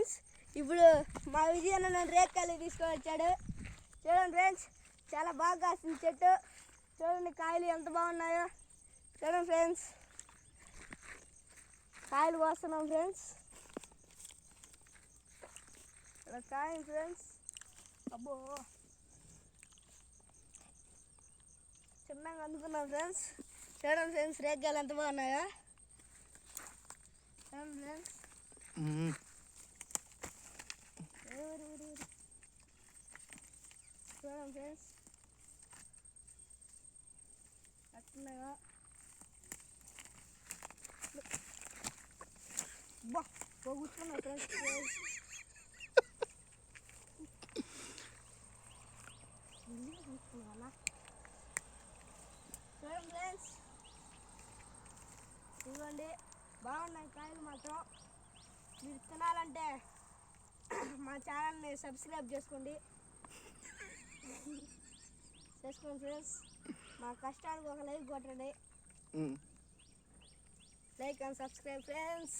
Friends, ఇప్పుడు మా విజయ్ అన్న నన్ను రేక్కాయలు తీసుకొని వచ్చాడు. చూడండి ఫ్రెండ్స్, చాలా బాగా కాసింది చెట్టు. చూడండి కాయలు ఎంత బాగున్నాయో. చూడండి ఫ్రెండ్స్, కాయలు కోస్తున్నాం ఫ్రెండ్స్. ఇలా కాయలు ఫ్రెండ్స్. అబ్బో, చిన్నగా అందుకున్నాం ఫ్రెండ్స్. చూడండి ఫ్రెండ్స్, రేక్కాయలు ఎంత బాగున్నాయో. చూడండి ఫ్రెండ్స్, చూడండి ఫ్రెండ్స్ అట్లా కూర్చున్నా ఫ్రెండ్స్. చూడండి ఫ్రెండ్స్, ఇదిగోండి బాగున్నాయి కాయలు మాత్రం. మీరు తినాలంటే మా ఛానల్ని సబ్స్క్రైబ్ చేసుకోండి ఫ్రెండ్స్. మా కష్టానికి ఒక లైక్ కొట్టండి. Like and subscribe friends.